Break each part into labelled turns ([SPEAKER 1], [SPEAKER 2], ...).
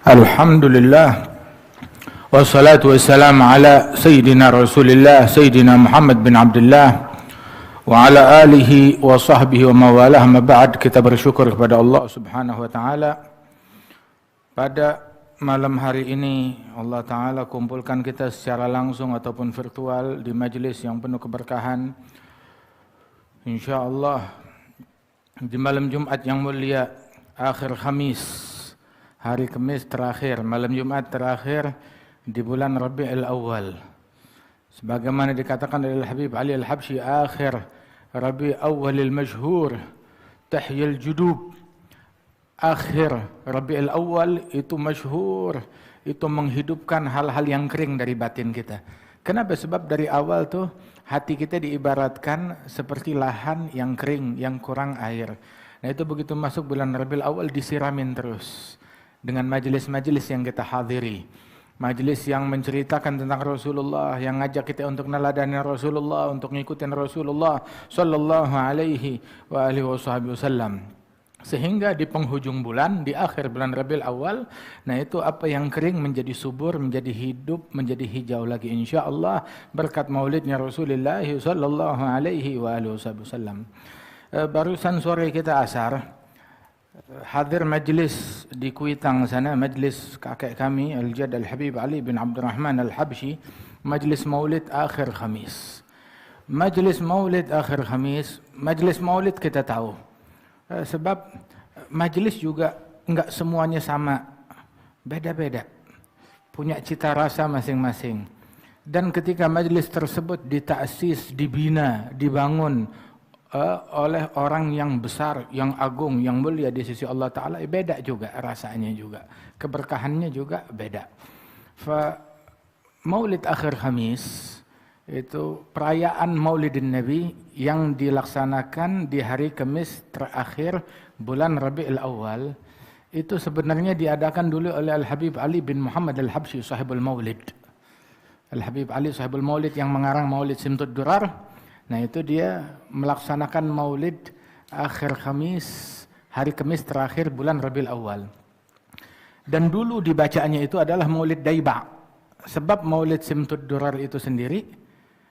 [SPEAKER 1] Alhamdulillah wassalatu wassalamu ala Sayyidina Rasulillah Sayyidina Muhammad bin Abdullah wa ala alihi wa sahbihi wa mawalah. Amma ba'd, kita bersyukur kepada Allah Subhanahu wa taala. Pada malam hari ini Allah taala kumpulkan kita secara langsung ataupun virtual di majelis yang penuh keberkahan. Insyaallah di malam Jumat yang mulia, akhir Khamis, hari Kamis terakhir, malam Jumat terakhir di bulan Rabiul Awal. Sebagaimana dikatakan oleh Habib Ali Al-Habsyi, akhir Rabiul Awalil Majhur tahyil judub. Akhir Rabiul Awal itu masyhur, itu menghidupkan hal-hal yang kering dari batin kita. Kenapa? Sebab dari awal tuh hati kita diibaratkan seperti lahan yang kering, yang kurang air. Nah itu begitu masuk bulan Rabiul Awal disiramin terus dengan majelis-majelis yang kita hadiri, majelis yang menceritakan tentang Rasulullah, yang ngajak kita untuk neladani Rasulullah, untuk ngikutin Rasulullah sallallahu alaihi wa alihi wasallam. Sehingga di penghujung bulan, di akhir bulan Rabiul Awal, nah itu apa yang kering menjadi subur, menjadi hidup, menjadi hijau lagi insyaallah berkat maulidnya Rasulullah sallallahu alaihi wa alihi wasallam. Barusan sore kita asar hadir majlis di Kuitang sana, majlis kakek kami Al-Jad Al-Habib Ali bin Abdurrahman Al-Habsyi, majlis maulid akhir Khamis. Majlis maulid akhir Khamis, majlis maulid kita tahu. Sebab majlis juga enggak semuanya sama, beda-beda. Punya cita rasa masing-masing. Dan ketika majlis tersebut ditaksis, dibina, dibangun oleh orang yang besar, yang agung, yang mulia di sisi Allah Ta'ala, beda juga rasanya juga. Keberkahannya juga beda. Maulid akhir Khamis itu perayaan Maulidin Nabi yang dilaksanakan di hari Kamis terakhir bulan Rabiul Awal. Itu sebenarnya diadakan dulu oleh Al-Habib Ali bin Muhammad Al-Habsyi sahibul Maulid. Al-Habib Ali sahibul Maulid yang mengarang Maulid Simtud Durar. Nah itu dia melaksanakan maulid akhir Khamis, hari Kamis terakhir bulan Rabiul Awal. Dan dulu dibacaannya itu adalah maulid Daiba. Sebab maulid Simtud Durar itu sendiri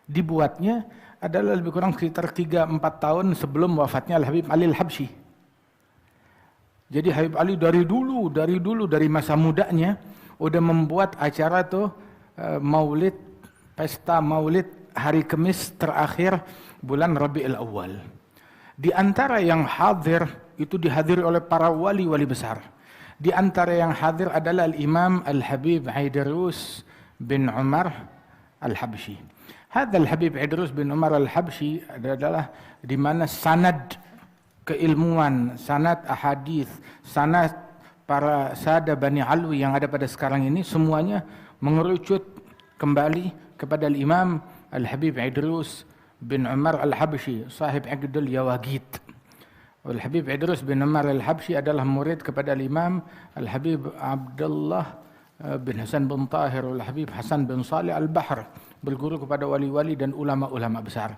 [SPEAKER 1] dibuatnya adalah lebih kurang sekitar 3-4 tahun sebelum wafatnya Al-Habib Ali Al-Habsyi. Jadi Habib Ali dari dulu dari masa mudanya udah membuat acara tuh maulid, pesta maulid hari Kamis terakhir bulan Rabiul Awal. Di antara yang hadir itu dihadiri oleh para wali-wali besar. Di antara yang hadir adalah Al-Imam Al-Habib Idrus bin Umar Al-Habsyi. Hadal Habib Idrus bin Umar Al-Habsyi adalah di mana sanad keilmuan, sanad ahadits, sanad para sada Bani Alwi yang ada pada sekarang ini semuanya mengerucut kembali kepada Al-Imam Al-Habib Idrus bin Umar Al-Habsyi, sahib Aqdul Yawagid. Al-Habib Idrus bin Umar Al-Habsyi adalah murid kepada Imam Al-Habib Abdullah bin Hasan bin Tahir Al-Habib Hasan bin Salih Al-Bahr, berguru kepada wali-wali dan ulama-ulama besar.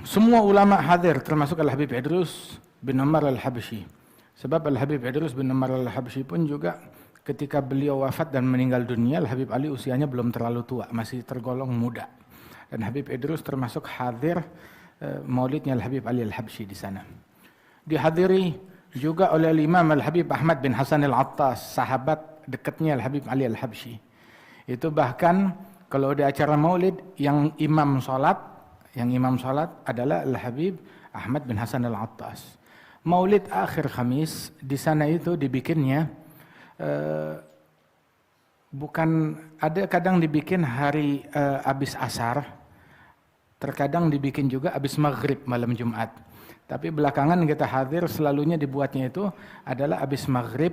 [SPEAKER 1] Semua ulama hadir termasuk Al-Habib Idrus bin Umar Al-Habsyi. Sebab Al-Habib Idrus bin Umar Al-Habsyi pun juga ketika beliau wafat dan meninggal dunia, Habib Ali usianya belum terlalu tua, masih tergolong muda. Dan Habib Idrus termasuk hadir maulidnya Habib Ali Al-Habsyi di sana. Dihadiri juga oleh Imam Al-Habib Ahmad bin Hasan Al-Attas, sahabat dekatnya Habib Ali Al-Habsyi. Itu bahkan kalau di acara maulid yang imam salat adalah Al-Habib Ahmad bin Hasan Al-Attas. Maulid akhir Khamis di sana itu dibikinnya bukan, ada kadang dibikin hari habis asar, terkadang dibikin juga habis maghrib malam Jumat. Tapi belakangan kita hadir selalunya dibuatnya itu adalah habis maghrib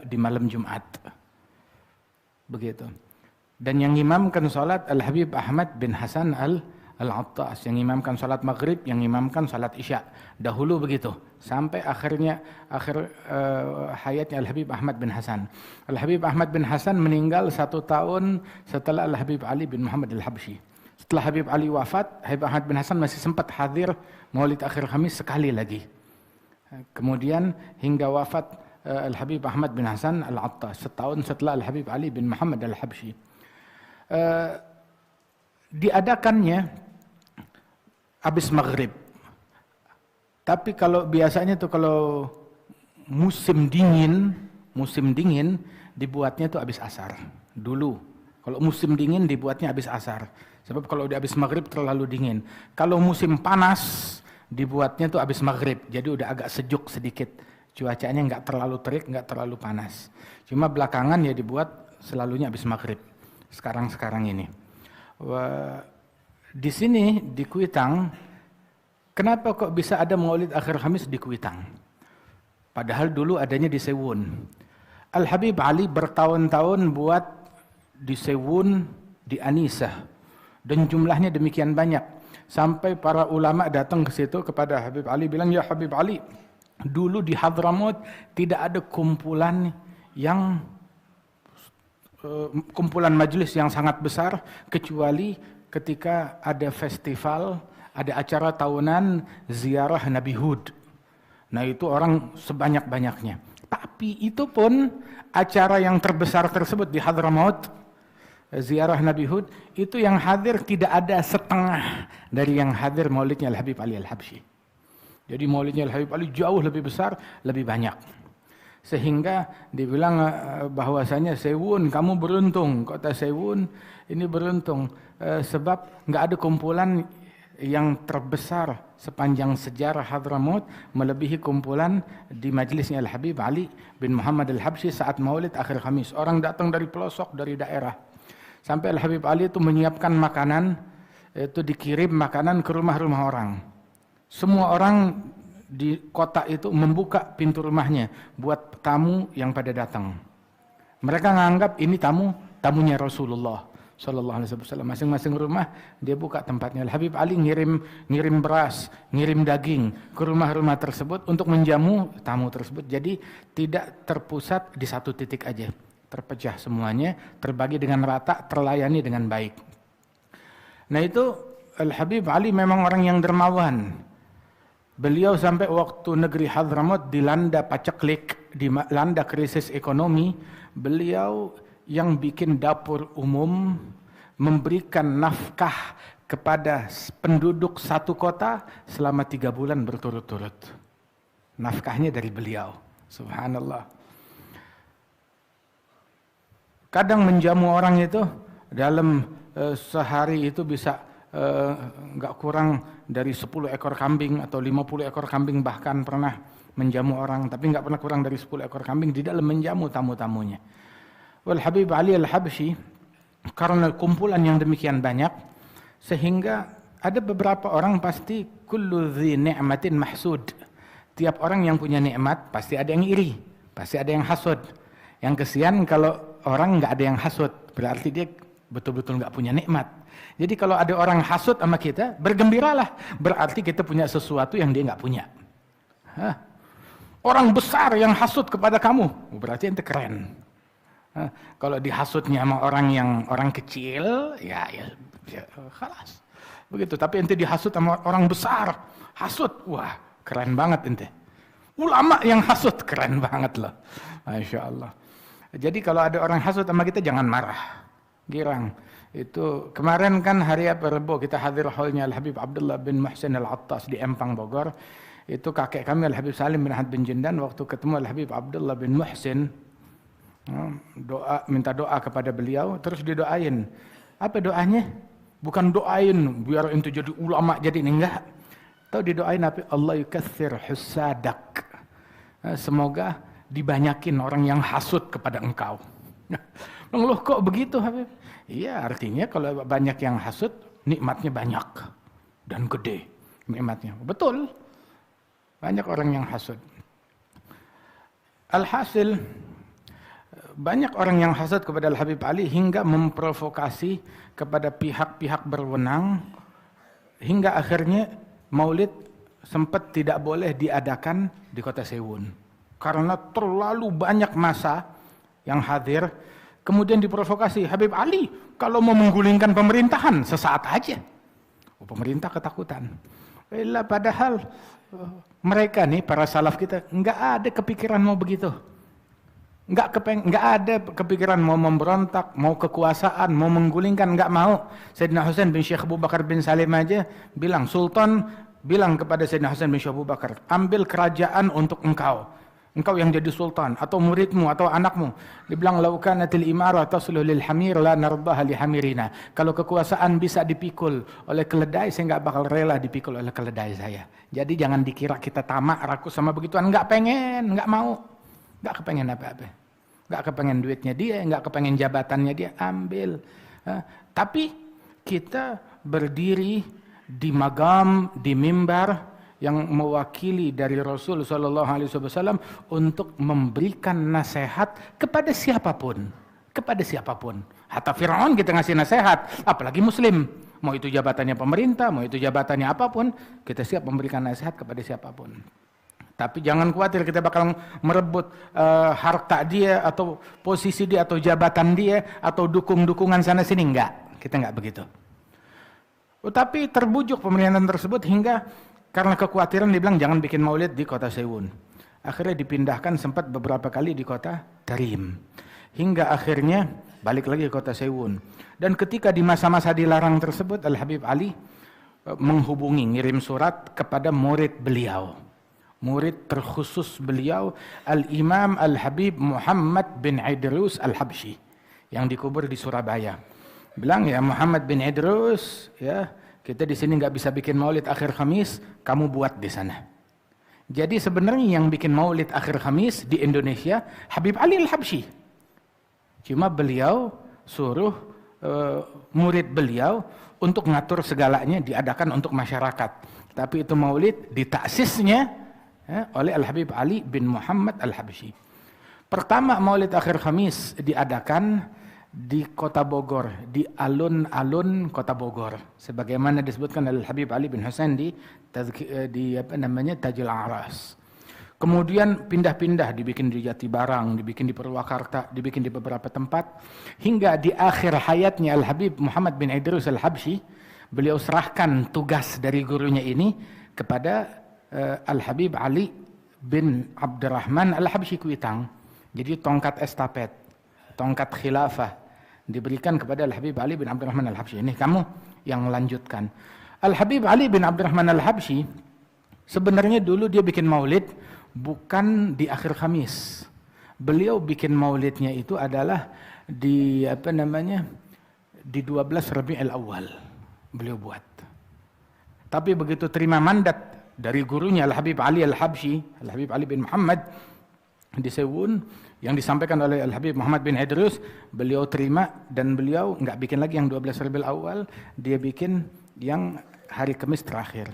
[SPEAKER 1] di malam Jumat. Begitu. Dan yang imamkan salat Al-Habib Ahmad bin Hasan Al-Attas, yang imamkan salat maghrib, yang imamkan salat isya. Dahulu begitu, sampai akhir hayatnya Al-Habib Ahmad bin Hasan. Al-Habib Ahmad bin Hasan meninggal 1 tahun setelah Al-Habib Ali bin Muhammad Al-Habsyi. Setelah Habib Ali wafat, Habib Ahmad bin Hasan masih sempat hadir maulid akhir Khamis sekali lagi. Kemudian hingga wafat Al-Habib Ahmad bin Hasan Al-Attas setahun setelah Al-Habib Ali bin Muhammad Al-Habsyi. Diadakannya habis maghrib. Tapi kalau biasanya tuh kalau musim dingin dibuatnya tuh habis asar dulu. Kalau musim dingin dibuatnya habis asar. Sebab kalau di habis maghrib terlalu dingin. Kalau musim panas dibuatnya tuh habis maghrib. Jadi udah agak sejuk sedikit. Cuacanya nggak terlalu terik, nggak terlalu panas. Cuma belakangan ya dibuat selalunya habis maghrib. Sekarang ini. Di sini di Kuitang, kenapa kok bisa ada Maulid akhir Khamis di Kuitang? Padahal dulu adanya di Sewun. Al-Habib Ali bertahun-tahun buat di Sewun, di Anisah. Dan jumlahnya demikian banyak. Sampai para ulama datang ke situ kepada Habib Ali bilang, "Ya Habib Ali, dulu di Hadramaut tidak ada kumpulan majelis yang sangat besar kecuali ketika ada festival, ada acara tahunan ziarah Nabi Hud. Nah itu orang sebanyak-banyaknya. Tapi itu pun acara yang terbesar tersebut di Hadramaut, ziarah Nabi Hud, itu yang hadir tidak ada setengah dari yang hadir maulidnya Al-Habib Ali Al-Habsyi. Jadi maulidnya Al-Habib Ali jauh lebih besar, lebih banyak. Sehingga dibilang bahwasanya Sewun, kamu beruntung, kota Sewun ini beruntung. Sebab nggak ada kumpulan yang terbesar sepanjang sejarah Hadramaut melebihi kumpulan di majlisnya Al-Habib Ali bin Muhammad Al-Habsyi saat maulid akhir Khamis. Orang datang dari pelosok, dari daerah. Sampai Al-Habib Ali itu menyiapkan makanan, itu dikirim makanan ke rumah-rumah orang. Semua orang di kota itu membuka pintu rumahnya buat tamu yang pada datang. Mereka menganggap ini tamunya Rasulullah Sallallahu Alaihi Wasallam. Masing-masing rumah dia buka tempatnya. Al-Habib Ali ngirim beras, ngirim daging ke rumah-rumah tersebut untuk menjamu tamu tersebut. Jadi tidak terpusat di satu titik aja, terpecah semuanya, terbagi dengan rata, terlayani dengan baik. Nah itu Al-Habib Ali memang orang yang dermawan. Beliau sampai waktu negeri Hadramaut dilanda paceklik, dilanda krisis ekonomi, beliau yang bikin dapur umum, memberikan nafkah kepada penduduk satu kota selama 3 bulan berturut-turut. Nafkahnya dari beliau, subhanallah. Kadang menjamu orang itu dalam sehari itu bisa nggak kurang dari 10 ekor kambing atau 50 ekor kambing, bahkan pernah menjamu orang, tapi nggak pernah kurang dari 10 ekor kambing di dalam menjamu tamu-tamunya. Wal Habib Ali Al-Habsyi karena kumpulan yang demikian banyak sehingga ada beberapa orang pasti kullu dzi ni'matin mahsud. Tiap orang yang punya nikmat pasti ada yang iri, pasti ada yang hasud. Yang kesian kalau orang nggak ada yang hasud, berarti dia betul-betul nggak punya nikmat. Jadi kalau ada orang hasud sama kita, bergembiralah. Berarti kita punya sesuatu yang dia nggak punya. Orang besar yang hasud kepada kamu, berarti ente keren. Kalau dihasudnya sama orang kecil, ya khalas. Begitu. Tapi ente dihasud sama orang besar, hasud, wah keren banget ente. Ulama yang hasud keren banget loh, masya Allah. Jadi kalau ada orang hasud sama kita jangan marah, girang. Itu kemarin kan hari Rebo kita hadir haulnya Al-Habib Abdullah bin Muhsin Al-Attas di Empang Bogor. Itu kakek kami Al-Habib Salim bin Ahmad bin Jindan waktu ketemu Al-Habib Abdullah bin Muhsin, minta doa kepada beliau, terus didoain. Apa doanya? Bukan doain biar ente jadi ulama jadi enggak. Tahu didoain apa? Allah yukaththir husadak. Semoga dibanyakin orang yang hasud kepada engkau. Loh kok begitu Habib? Iya artinya kalau banyak yang hasud nikmatnya banyak dan gede nikmatnya. Betul. Banyak orang yang hasud. Alhasil banyak orang yang hasad kepada Al-Habib Ali hingga memprovokasi kepada pihak-pihak berwenang hingga akhirnya maulid sempat tidak boleh diadakan di kota Sewun karena terlalu banyak massa yang hadir. Kemudian diprovokasi, Habib Ali kalau mau menggulingkan pemerintahan sesaat aja. Pemerintah ketakutan. Padahal mereka nih, para salaf kita, nggak ada kepikiran mau begitu. Nggak ada kepikiran mau memberontak, mau kekuasaan, mau menggulingkan, nggak mau. Sayyidina Husain bin Syekh Abu Bakar bin Salim aja bilang, Sultan bilang kepada Sayyidina Husain bin Syekh Abu Bakar, ambil kerajaan untuk engkau yang jadi sultan, atau muridmu, atau anakmu. Dibilang, lau kanatil imara tasluh lil hamir la nardaha li hamirina. Kalau kekuasaan bisa dipikul oleh keledai, saya nggak bakal rela dipikul oleh keledai saya. Jadi jangan dikira kita tamak, rakus sama begituan. Nggak pengen, nggak mau. Nggak kepengen apa-apa. Nggak kepengen duitnya dia, nggak kepengen jabatannya dia, ambil. Tapi kita berdiri di magam, di mimbar yang mewakili dari Rasul Sallallahu Alaihi Wasallam untuk memberikan nasihat kepada siapapun, Hatta Fir'aun kita ngasih nasihat, apalagi Muslim. Mau itu jabatannya pemerintah, mau itu jabatannya apapun, kita siap memberikan nasihat kepada siapapun. Tapi jangan khawatir kita bakal merebut harta dia, atau posisi dia, atau jabatan dia, atau dukungan sana sini. Enggak, kita enggak begitu. Tapi terbujuk pemerintahan tersebut hingga karena kekhawatiran dibilang jangan bikin maulid di kota Sewun. Akhirnya dipindahkan sempat beberapa kali di kota Tarim. Hingga akhirnya balik lagi ke kota Sewun. Dan ketika di masa-masa dilarang tersebut, Al-Habib Ali menghubungi, ngirim surat kepada murid beliau. Murid terkhusus beliau, Al-Imam Al-Habib Muhammad bin Idrus Al-Habsyi, yang dikubur di Surabaya. Bilang, ya Muhammad bin Idrus, ya, kita di sini nggak bisa bikin maulid akhir Khamis, kamu buat di sana. Jadi sebenarnya yang bikin maulid akhir Khamis di Indonesia Habib Ali Al-Habsyi. Cuma beliau suruh murid beliau untuk ngatur segalanya, diadakan untuk masyarakat. Tapi itu maulid ditaksisnya oleh Al-Habib Ali bin Muhammad Al-Habsyi. Pertama maulid akhir Khamis diadakan di kota Bogor, di alun-alun kota Bogor, sebagaimana disebutkan oleh Habib Ali bin Husain di Tajul Aras. Kemudian pindah-pindah, dibikin di Jatibarang, dibikin di Purwakarta, dibikin di beberapa tempat, hingga di akhir hayatnya Al-Habib Muhammad bin Idrus Al-Habsyi, beliau serahkan tugas dari gurunya ini kepada Al-Habib Ali bin Abdurrahman Al-Habsyi Kuitang. Jadi tongkat estafet, tongkat khilafah diberikan kepada Al-Habib Ali bin Abdurrahman Al-Habsyi. Ini kamu yang melanjutkan. Al-Habib Ali bin Abdurrahman Al-Habsyi sebenarnya dulu dia bikin maulid bukan di akhir Khamis. Beliau bikin maulidnya itu adalah di di 12 Rabiul Awal. Beliau buat. Tapi begitu terima mandat dari gurunya Al-Habib Ali Al-Habsyi, Al-Habib Ali bin Muhammad di Sewun, yang disampaikan oleh Al-Habib Muhammad bin Idrus, beliau terima dan beliau nggak bikin lagi yang 12 Rabiul Awal, dia bikin yang hari Kamis terakhir.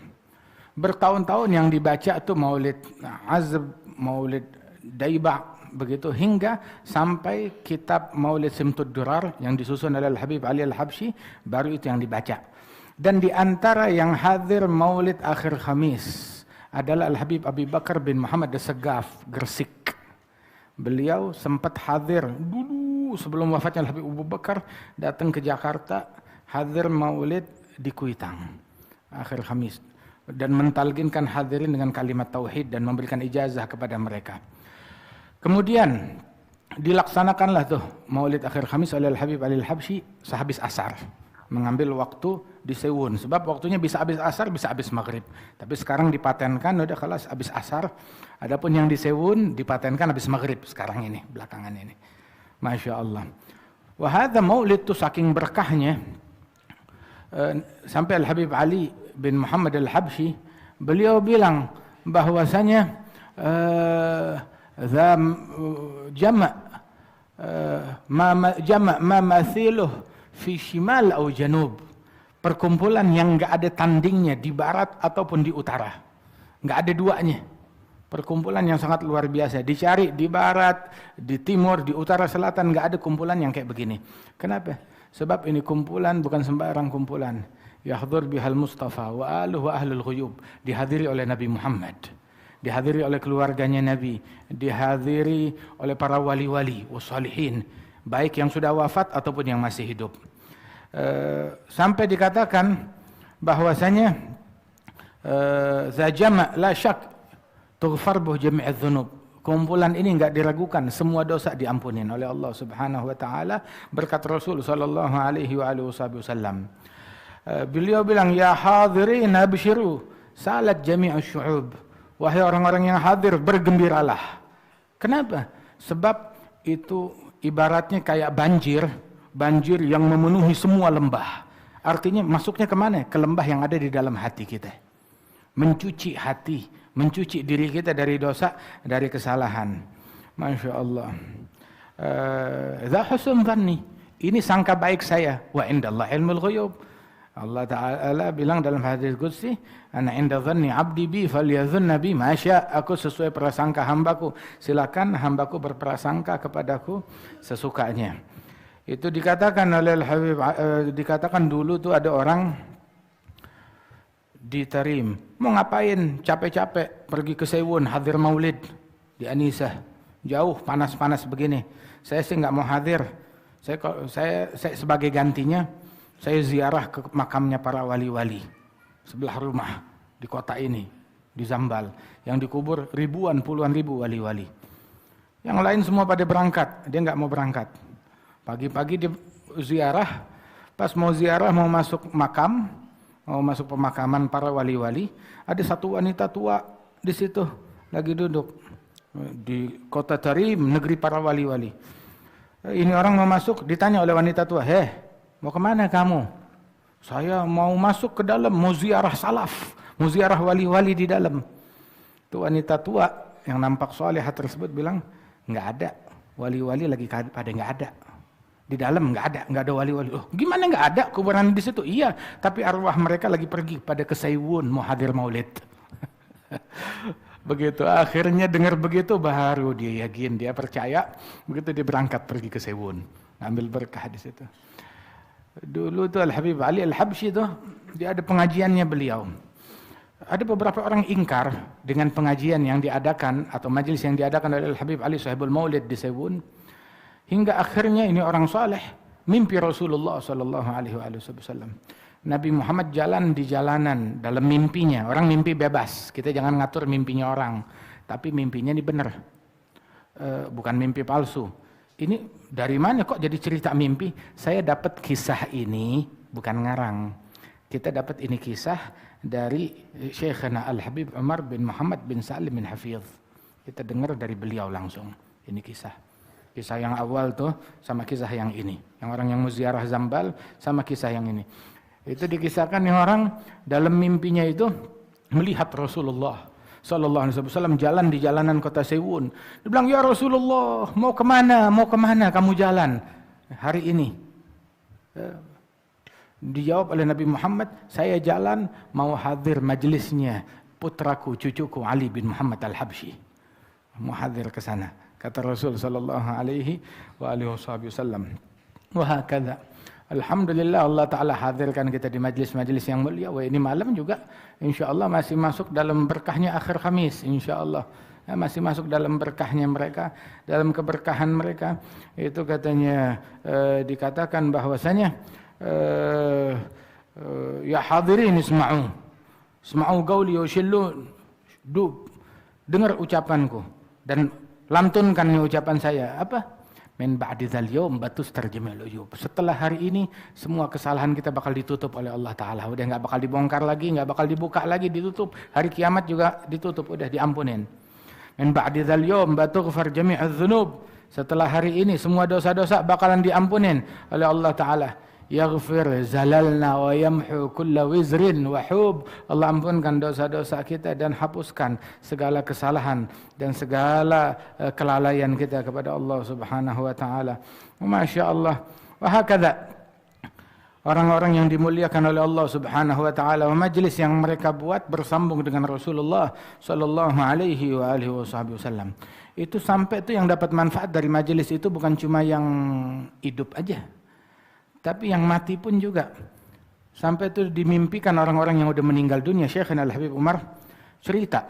[SPEAKER 1] Bertahun-tahun yang dibaca itu maulid azb, maulid daibah, begitu hingga sampai kitab Maulid Simtud Durar yang disusun oleh Al-Habib Ali Al-Habsyi, baru itu yang dibaca. Dan di antara yang hadir maulid akhir Khamis adalah Al-Habib Abi Bakar bin Muhammad As-Saggaf Gresik. Beliau sempat hadir dulu sebelum wafatnya Al-Habib Abu Bakar, datang ke Jakarta, hadir maulid di Kuitang akhir Khamis, dan mentalginkan hadirin dengan kalimat tauhid dan memberikan ijazah kepada mereka. Kemudian dilaksanakanlah tuh maulid akhir Khamis oleh Al-Habib Ali Al-Habsyi sehabis asar, mengambil waktu di Sewun, sebab waktunya bisa habis asar, bisa habis maghrib. Tapi sekarang dipatenkan udah kelas habis asar. Adapun yang di Sewun dipatenkan habis maghrib sekarang ini, belakangan ini. Masya Allah. Wahada maulid itu saking berkahnya, sampai Al-Habib Ali bin Muhammad Al-Habsyi, beliau bilang bahwasanya jama' ma mathiluh fi shimal atau janub, perkumpulan yang nggak ada tandingnya di barat ataupun di utara, nggak ada duanya. Perkumpulan yang sangat luar biasa, dicari di barat, di timur, di utara, selatan, nggak ada kumpulan yang kayak begini. Kenapa? Sebab ini kumpulan bukan sembarang kumpulan. Yahdhur bihal Mustafa wa aluhu wa ahlul ghuyub, dihadiri oleh Nabi Muhammad, dihadiri oleh keluarganya Nabi, dihadiri oleh para wali-wali wassalihin, baik yang sudah wafat ataupun yang masih hidup. Sampai dikatakan bahwasanya za jama' la syak tughfar buh jami' dzunub. Kumpulan ini enggak diragukan, semua dosa diampunin oleh Allah Subhanahu wa taala berkat Rasul sallallahu alaihi wasallam. Beliau bilang, ya hadirin abshiru salat jami'us syu'ub. Wahai orang-orang yang hadir, bergembiralah. Kenapa? Sebab itu ibaratnya kayak banjir yang memenuhi semua lembah. Artinya masuknya kemana? Ke lembah yang ada di dalam hati kita. Mencuci hati, mencuci diri kita dari dosa, dari kesalahan. Masya Allah. Dha husn dhanni. Ini sangka baik saya. Wa indallah ilmul ghuyub. Allah Ta'ala bilang dalam hadis qudsi, ana inda dhanni abdi bi falyadhunna bi ma syaa. Aku sesuai prasangka hambaku. Silakan hambaku berprasangka kepadaku sesukanya. Itu dikatakan oleh Al-Habib, dikatakan dulu tuh ada orang di Tarim, mau ngapain capek-capek pergi ke Sewun hadir maulid di Anisah, jauh panas-panas begini. Saya sih nggak mau hadir. Saya sebagai gantinya saya ziarah ke makamnya para wali-wali sebelah rumah di kota ini, di Zambal, yang dikubur ribuan, puluhan ribu wali-wali. Yang lain semua pada berangkat, dia nggak mau berangkat. Pagi-pagi dia ziarah, pas mau ziarah mau masuk makam, mau masuk pemakaman para wali-wali, ada satu wanita tua di situ lagi duduk di kota Tarim, negeri para wali-wali. Ini orang mau masuk, ditanya oleh wanita tua, mau kemana kamu? Saya mau masuk ke dalam, mau ziarah salaf, mau ziarah wali-wali di dalam. Itu wanita tua yang nampak salihah tersebut bilang, nggak ada, wali-wali lagi pada nggak ada. Di dalam nggak ada wali-wali. Oh, gimana nggak ada kuburan di situ? Iya, tapi arwah mereka lagi pergi pada ke Sewun mau hadir maulid. Begitu akhirnya dengar begitu baru dia yakin, dia percaya. Begitu dia berangkat pergi ke Sewun, ambil berkah di situ. Dulu tuh Al-Habib Ali Al-Habsyi tuh dia ada pengajiannya beliau. Ada beberapa orang ingkar dengan pengajian yang diadakan atau majelis yang diadakan oleh Al-Habib Ali Sahibul Maulid di Sewun. Hingga akhirnya ini orang saleh mimpi Rasulullah sallallahu alaihi wasallam. Nabi Muhammad jalan di jalanan dalam mimpinya. Orang mimpi bebas. Kita jangan ngatur mimpinya orang. Tapi mimpinya ini benar. Bukan mimpi palsu. Ini dari mana kok jadi cerita mimpi? Saya dapat kisah ini bukan ngarang. Kita dapat ini kisah dari Syekhana Al-Habib Umar bin Muhammad bin Salim bin Hafidh. Kita dengar dari beliau langsung. Ini kisah. Kisah yang awal tuh sama kisah yang ini. Yang orang yang muziarah Zambal sama kisah yang ini. Itu dikisahkan yang orang dalam mimpinya itu melihat Rasulullah Sallallahu Alaihi Wasallam jalan di jalanan kota Sewun. Dia bilang, ya Rasulullah, mau kemana? Mau kemana kamu jalan hari ini? Dijawab oleh Nabi Muhammad, saya jalan mau hadir majelisnya putraku, cucuku Ali bin Muhammad Al-Habsyi. Mau hadir ke sana. Kata Rasul Sallallahu Alaihi Wasallam. Wah hakadha. Alhamdulillah Allah Ta'ala hadirkan kita di majlis-majlis yang mulia. Wah ini malam juga insya Allah masih masuk dalam berkahnya akhir Khamis. Insya Allah masih masuk dalam berkahnya mereka, dalam keberkahan mereka. Itu katanya dikatakan bahwasanya ya hadirin isma'u. Isma'u qawli wa shillu. Dengar ucapanku dan lantunkan ucapan saya. Apa? Min ba'di dzal yaum batus tarjamil uyub. Setelah hari ini semua kesalahan kita bakal ditutup oleh Allah Ta'ala. Udah nggak bakal dibongkar lagi, nggak bakal dibuka lagi, ditutup. Hari kiamat juga ditutup, udah diampunin. Min ba'di dzal yaum batughfar jami'adz dzunub. Setelah hari ini semua dosa-dosa bakalan diampunin oleh Allah Ta'ala. Yaghfir zalalna wa yamhu kulla wizrin wa hub. Allah ampunkan dosa-dosa kita dan hapuskan segala kesalahan dan segala kelalaian kita kepada Allah Subhanahu wa taala. Masya Allah. Wa hakadha. Orang-orang yang dimuliakan oleh Allah Subhanahu wa taala, majlis yang mereka buat bersambung dengan Rasulullah sallallahu alaihi wa alihi wasallam. Itu sampai itu yang dapat manfaat dari majlis itu bukan cuma yang hidup aja. Tapi yang mati pun juga. Sampai itu dimimpikan orang-orang yang udah meninggal dunia. Syekh Al-Habib Umar cerita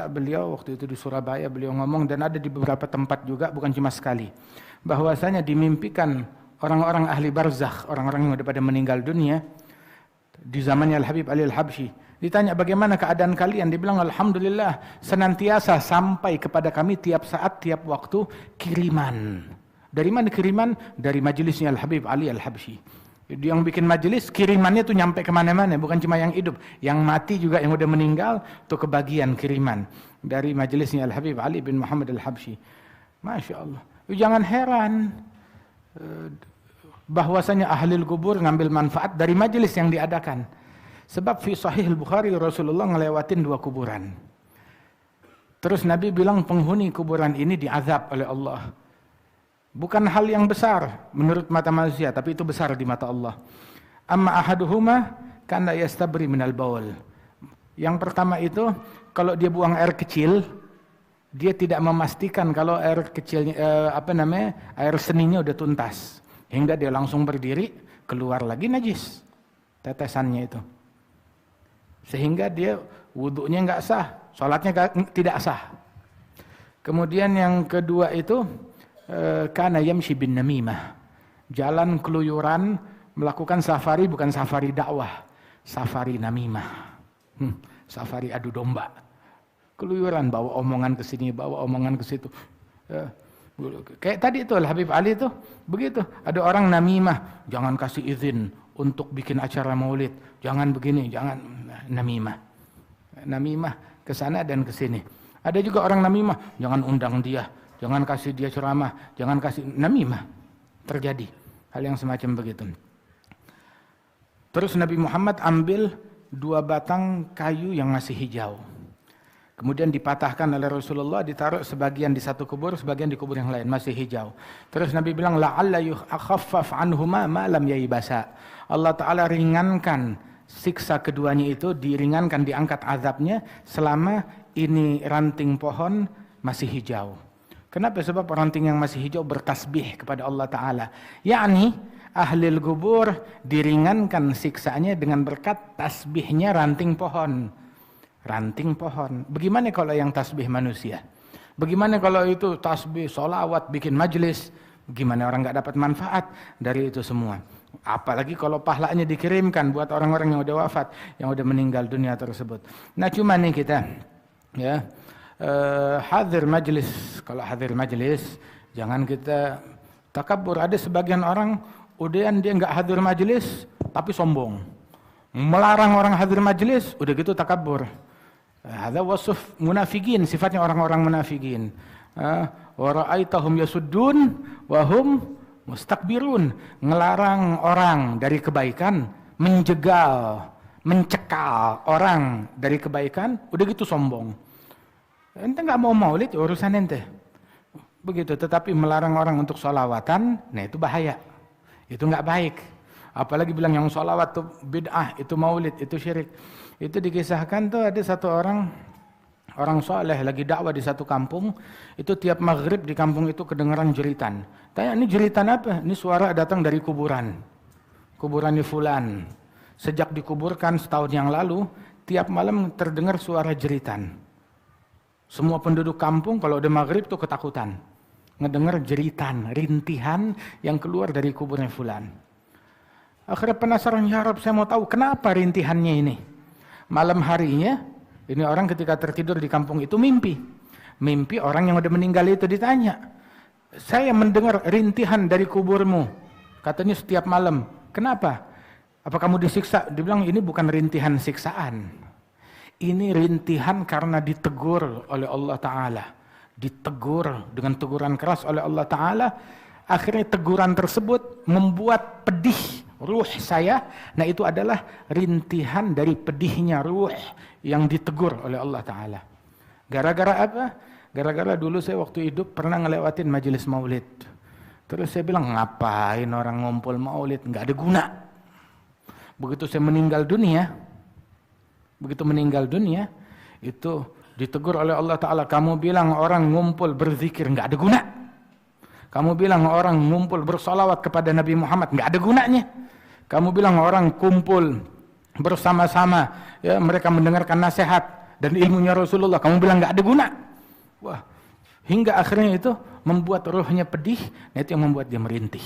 [SPEAKER 1] beliau waktu itu di Surabaya beliau ngomong, dan ada di beberapa tempat juga, bukan cuma sekali, bahwasanya dimimpikan orang-orang ahli barzakh, orang-orang yang udah pada meninggal dunia, di zamannya Al-Habib Ali Al-Habsyi. Ditanya bagaimana keadaan kalian, dia bilang alhamdulillah senantiasa sampai kepada kami tiap saat, tiap waktu kiriman. Dari mana kiriman? Dari majelisnya Al-Habib Ali Al-Habsyi. Dia yang bikin majelis, kirimannya tuh nyampe kemana-mana, bukan cuma yang hidup, yang mati juga, yang udah meninggal tuh kebagian kiriman dari majelisnya Al-Habib Ali bin Muhammad Al-Habsyi. Masya Allah. Jangan heran bahwasanya ahli kubur ngambil manfaat dari majelis yang diadakan. Sebab fi Sahih Al-Bukhari Rasulullah ngelewatin 2 kuburan. Terus Nabi bilang penghuni kuburan ini diazab oleh Allah. Bukan hal yang besar menurut mata manusia, tapi itu besar di mata Allah. Amma ahaduhuma kana yastabri minal baul. Yang pertama itu kalau dia buang air kecil, dia tidak memastikan kalau air kecilnya air seninya udah tuntas. Hingga dia langsung berdiri, keluar lagi najis tetesannya itu. Sehingga dia wudunya enggak sah, salatnya tidak sah. Kemudian yang kedua itu kana yamshi bin namimah. Jalan keluyuran, melakukan safari, bukan safari dakwah, safari namimah. Safari adu domba. Keluyuran, bawa omongan ke sini, bawa omongan ke situ. Kayak tadi itu Habib Ali itu begitu. Ada orang namimah, jangan kasih izin untuk bikin acara maulid, jangan begini, jangan namimah. Namimah ke sana dan ke sini. Ada juga orang namimah, jangan undang dia, jangan kasih dia ceramah, jangan kasih namimah. Terjadi hal yang semacam begitu. Terus Nabi Muhammad ambil 2 batang kayu yang masih hijau. Kemudian dipatahkan oleh Rasulullah, ditaruh sebagian di satu kubur, sebagian di kubur yang lain, masih hijau. Terus Nabi bilang, la'alla yukhaffaf anhuma ma lam yaibasa. Allah Ta'ala ringankan siksa keduanya itu, diringankan, diangkat azabnya selama ini ranting pohon masih hijau. Kenapa? Sebab ranting yang masih hijau bertasbih kepada Allah Ta'ala. Yakni ahli kubur diringankan siksanya dengan berkat tasbihnya ranting pohon. Ranting pohon. Bagaimana kalau yang tasbih manusia? Bagaimana kalau itu tasbih, solawat, bikin majlis? Gimana orang nggak dapat manfaat dari itu semua? Apalagi kalau pahalanya dikirimkan buat orang-orang yang udah wafat, yang udah meninggal dunia tersebut. Nah cuma nih kita, ya hadir majlis. Kalau hadir majlis, jangan kita takabur. Ada sebagian orang, udahan dia nggak hadir majlis, tapi sombong. Melarang orang hadir majlis, udah gitu takabur. Ada wasuf munafikin, sifatnya orang-orang munafikin. Wa ra'aitahum yasuddun wa hum mustakbirun, ngelarang orang dari kebaikan, menjegal, mencekal orang dari kebaikan, udah gitu sombong. Ente nggak mau maulid, urusan ente. Begitu, tetapi melarang orang untuk sholawatan, nah itu bahaya. Itu nggak baik. Apalagi bilang yang sholawat itu bid'ah, itu maulid, itu syirik. Itu dikisahkan tuh ada satu orang soleh lagi dakwah di satu kampung, itu tiap maghrib di kampung itu kedengaran jeritan. Tanya, ini jeritan apa? Ini suara datang dari kuburan. Kuburannya fulan. Sejak dikuburkan setahun yang lalu, tiap malam terdengar suara jeritan. Semua penduduk kampung kalau udah maghrib tuh ketakutan. Ngedengar jeritan, rintihan yang keluar dari kuburnya fulan. Akhirnya penasaran, ya Rab, saya mau tahu kenapa rintihannya ini. Malam harinya, ini orang ketika tertidur di kampung itu mimpi. Mimpi orang yang udah meninggal itu ditanya. Saya mendengar rintihan dari kuburmu. Katanya setiap malam. Kenapa? Apa kamu disiksa? Dia bilang ini bukan rintihan siksaan. Ini rintihan karena ditegur oleh Allah Ta'ala. Ditegur dengan teguran keras oleh Allah Ta'ala. Akhirnya teguran tersebut membuat pedih ruh saya. Nah itu adalah rintihan dari pedihnya ruh yang ditegur oleh Allah Ta'ala. Gara-gara apa? Gara-gara dulu saya waktu hidup pernah ngelewatin majelis maulid. Terus saya bilang, ngapain orang ngumpul maulid? Nggak ada guna. Begitu saya meninggal dunia, itu ditegur oleh Allah Ta'ala. Kamu bilang orang ngumpul berzikir, nggak ada guna. Kamu bilang orang ngumpul bersolawat kepada Nabi Muhammad, nggak ada gunanya. Kamu bilang orang kumpul bersama-sama, ya mereka mendengarkan nasihat dan ilmunya Rasulullah, kamu bilang nggak ada guna. Wah, hingga akhirnya itu membuat ruhnya pedih, nah itu yang membuat dia merintih.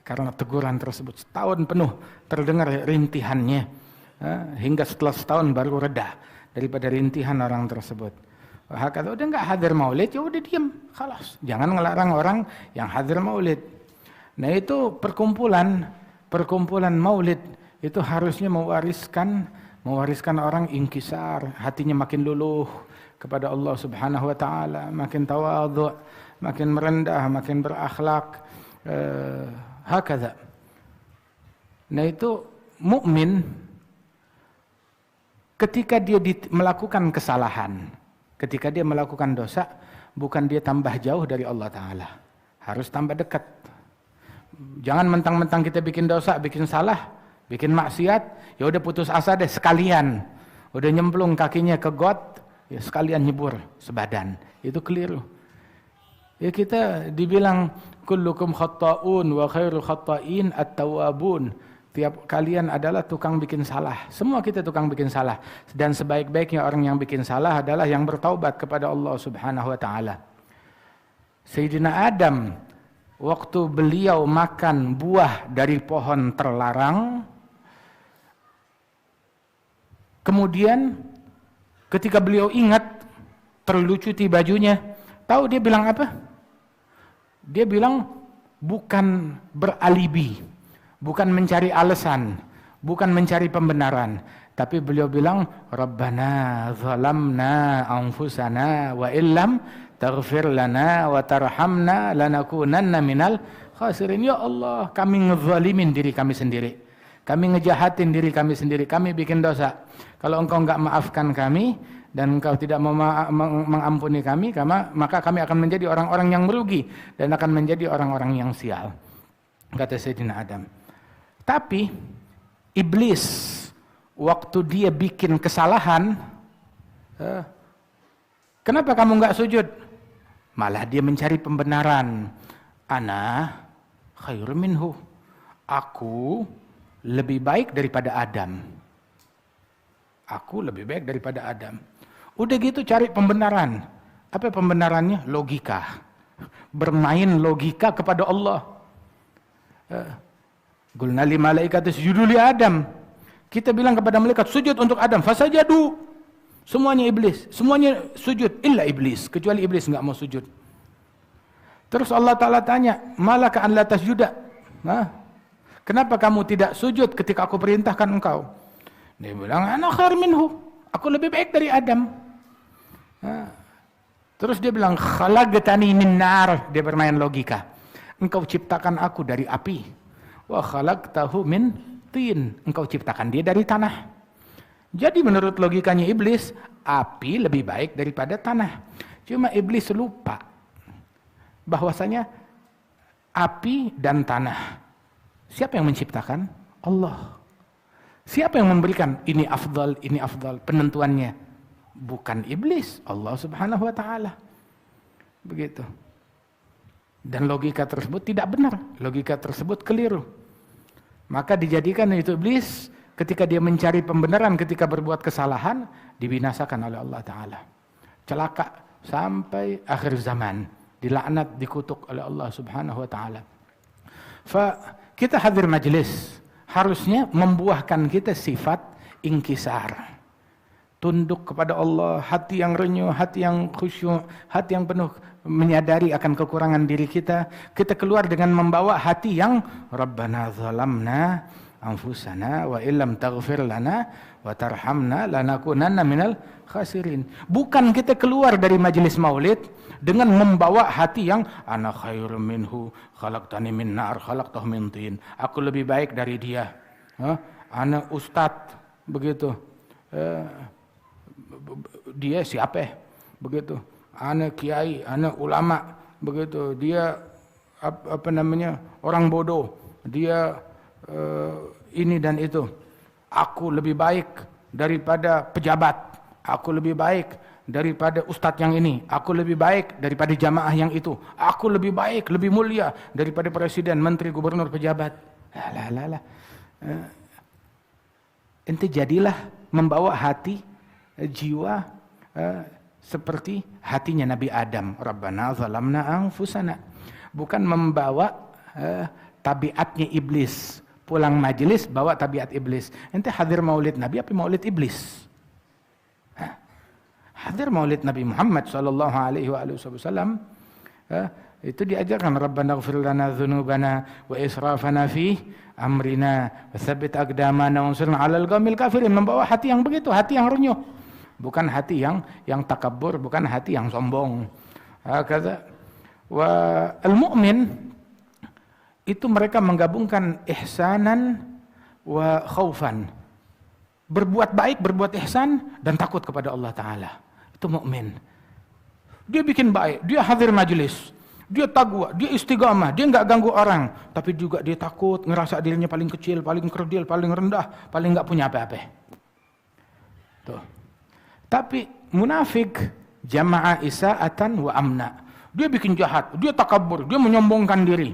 [SPEAKER 1] karena teguran tersebut. Setahun penuh terdengar rintihannya, hingga setelah setahun baru reda daripada rintihan orang tersebut. Kata udah nggak hadir maulid, ya udah diam, khalas. Jangan ngelarang orang yang hadir maulid. Nah itu perkumpulan maulid itu harusnya mewariskan orang inkisar, hatinya makin luluh kepada Allah Subhanahu wa taala, makin tawadhu, makin merendah, makin berakhlak. Hakadha. Nah itu mukmin ketika dia melakukan kesalahan, ketika dia melakukan dosa, bukan dia tambah jauh dari Allah Ta'ala, harus tambah dekat. Jangan mentang-mentang kita bikin dosa, bikin salah, bikin maksiat, ya udah putus asa deh sekalian. Udah nyemplung kakinya ke got, ya sekalian nyebur sebadan. Itu keliru. Ya kita dibilang kullukum khatta'un wa khairul khatta'in at-tawwabun. Tiap kalian adalah tukang bikin salah. Semua kita tukang bikin salah. Dan sebaik-baiknya orang yang bikin salah adalah yang bertaubat kepada Allah Subhanahu wa taala. Sayyidina Adam, waktu beliau makan buah dari pohon terlarang, kemudian ketika beliau ingat terlucuti bajunya, tahu dia bilang apa? Dia bilang bukan beralibi, bukan mencari alasan, bukan mencari pembenaran, tapi beliau bilang Rabbana zalamna anfusana wa illam taghfir lana wa tarhamna lanakunanna minal khasirin. Ya Allah, kami ngezalimin diri kami sendiri, kami ngejahatin diri kami sendiri, kami bikin dosa. Kalau engkau enggak maafkan kami dan engkau tidak mengampuni kami, maka kami akan menjadi orang-orang yang merugi dan akan menjadi orang-orang yang sial, kata Sayyidina Adam. Tapi iblis waktu dia bikin kesalahan, kenapa kamu enggak sujud? Malah dia mencari pembenaran. Ana khairum minhu, aku lebih baik daripada Adam. Aku lebih baik daripada Adam. Udah gitu cari pembenaran. Apa pembenarannya? Logika. Bermain logika kepada Allah. Qulna lil malaikati isjudu li Adam. Kita bilang kepada malaikat sujud untuk Adam. Fasajadu. Semuanya iblis, semuanya sujud illa iblis, kecuali iblis enggak mau sujud. Terus Allah Ta'ala tanya, malaka an la tasjuda? Kenapa kamu tidak sujud ketika aku perintahkan engkau? Dia bilang, ana khair minhu, aku lebih baik dari Adam. Terus dia bilang, khalaqtani min nar, dia bermain logika. Engkau ciptakan aku dari api. Wa khalaqtahu min tin, engkau ciptakan dia dari tanah. Jadi menurut logikanya iblis, api lebih baik daripada tanah. Cuma iblis lupa bahwasanya api dan tanah, siapa yang menciptakan? Allah. Siapa yang memberikan ini afdal, penentuannya? Bukan iblis, Allah Subhanahu wa taala. Begitu. Dan logika tersebut tidak benar, logika tersebut keliru. Maka dijadikan itu iblis ketika dia mencari pembenaran ketika berbuat kesalahan, dibinasakan oleh Allah Ta'ala. Celaka sampai akhir zaman. Dilaknat, dikutuk oleh Allah Subhanahu wa Ta'ala. Kita hadir majlis harusnya membuahkan kita sifat inkisar. Tunduk kepada Allah, hati yang renyuh, hati yang khusyuk, hati yang penuh menyadari akan kekurangan diri kita. Kita keluar dengan membawa hati yang Rabbana zalamna anfusana wa illam taghfir lana wa tarhamna lanakunanna minal khasirin. Bukan kita keluar dari majelis maulid dengan membawa hati yang ana khairum minhu khalaqtani min nar khalaqtahu min tin. Aku lebih baik dari dia. Ana ustad begitu. Dia siapa? Begitu. Ana kiai, ana ulama begitu. Dia apa namanya? Orang bodoh. Dia ini dan itu. Aku lebih baik daripada pejabat. Aku lebih baik daripada ustadz yang ini. Aku lebih baik daripada jamaah yang itu. Aku lebih baik, lebih mulia daripada presiden, menteri, gubernur, pejabat. Ente jadilah membawa hati, jiwa seperti hatinya Nabi Adam. Rabbana zalamna anfusana. Bukan membawa tabiatnya iblis. Pulang majelis bawa tabiat iblis. Ente hadir maulid Nabi apa maulid iblis? Hadir maulid Nabi Muhammad sallallahu alaihi wasallam. Itu diajarkan Rabbana ighfir lana dzunubana wa israfana fi amrina wa tsabbit aqdamana wansurna 'alal qaumil kafirin. Membawa hati yang begitu, hati yang renyuh. Bukan hati yang takabur, bukan hati yang sombong. Kata wa al-mu'min itu mereka menggabungkan ihsanan wa khaufan. Berbuat baik, berbuat ihsan dan takut kepada Allah Ta'ala. Itu mukmin. Dia bikin baik, dia hadir majelis, dia taqwa, dia istiqamah, dia enggak ganggu orang, tapi juga dia takut, ngerasa dirinya paling kecil, paling kerdil, paling rendah, paling enggak punya apa-apa. Tuh. Tapi munafik jama'a isa'atan wa amna. Dia bikin jahat, dia takabur, dia menyombongkan diri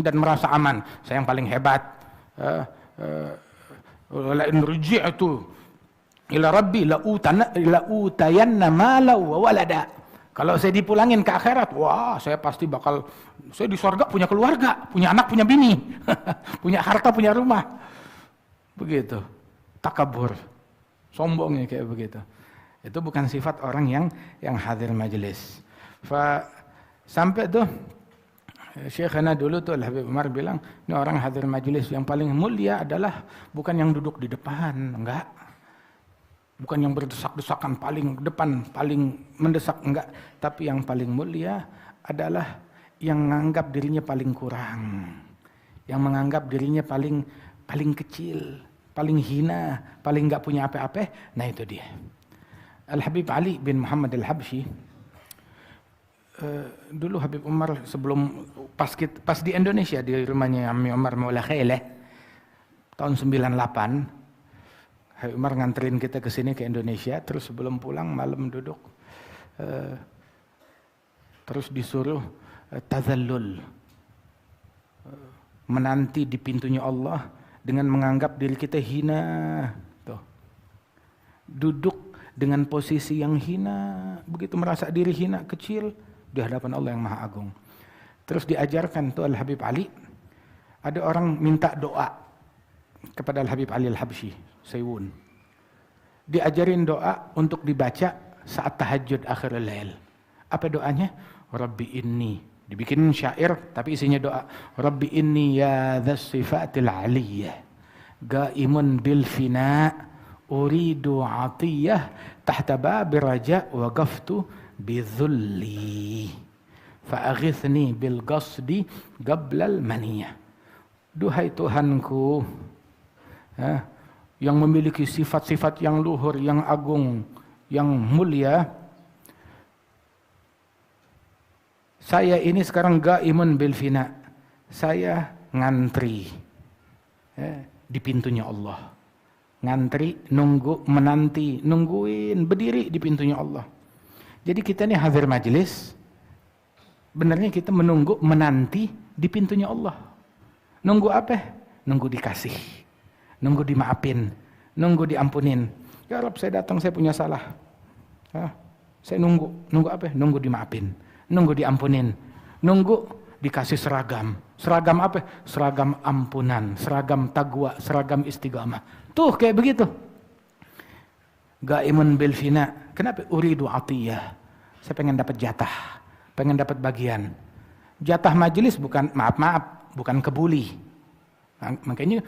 [SPEAKER 1] dan merasa aman. Saya yang paling hebat. La in ruji'tu ila rabbi la utayanna mala wa walada. Kalau saya dipulangin ke akhirat, wah, saya pasti bakal, saya di surga punya keluarga, punya anak, punya bini, punya harta, punya rumah. Begitu. Takabur. Sombongnya kayak begitu. Itu bukan sifat orang yang hadir majelis. Sampai tuh Syekhana dulu tuh Habib Umar bilang, ini orang hadir majelis yang paling mulia adalah bukan yang duduk di depan, enggak. Bukan yang berdesak-desakan paling depan, paling mendesak, enggak. Tapi yang paling mulia adalah yang menganggap dirinya paling kurang. Yang menganggap dirinya paling kecil, paling hina, paling enggak punya apa-apa. Nah itu dia. Al-Habib Ali bin Muhammad Al-Habsyi, dulu Habib Umar sebelum pas di Indonesia di rumahnya Ammi Umar Maula Khaileh tahun 98, Habib Umar nganterin kita ke sini ke Indonesia, terus sebelum pulang malam duduk, terus disuruh tazallul, menanti di pintunya Allah dengan menganggap diri kita hina, tuh. Duduk dengan posisi yang hina, begitu merasa diri hina, kecil di hadapan Allah yang Maha Agung. Terus diajarkan tuh Al-Habib Ali, ada orang minta doa kepada Al-Habib Ali Al-Habsyi, Seiwun. Diajarin doa untuk dibaca saat tahajud akhirul lail. Apa doanya? Rabbi inni. Dibikin syair tapi isinya doa. Rabbi inni ya dzas sifatil aliyah gaimun bil fina uridu atiyah tahta babi raja waqaftu bidzulli fa'aghithni bil qasdi qablal maniyah. Duhai Tuhanku, yang memiliki sifat-sifat yang luhur, yang agung, yang mulia, saya ini sekarang gaimun bil fina, saya ngantri di pintunya Allah. Ngantri, nunggu, menanti, nungguin, berdiri di pintunya Allah. Jadi kita ini hadir majelis, benarnya kita menunggu, menanti di pintunya Allah. Nunggu apa? Nunggu dikasih, nunggu dimaafin, nunggu diampunin. Ya Rabb, saya datang, saya punya salah. Saya nunggu apa? Nunggu dimaafin, nunggu diampunin, nunggu dikasih seragam. Seragam apa? Seragam ampunan, seragam taqwa, seragam istiqamah. Tuh kayak begitu. Gaimun bil fina. Kenapa? Uridu atiyah. Saya pengen dapat jatah, pengen dapat bagian. Jatah majelis bukan maaf, bukan kebuli. Makanya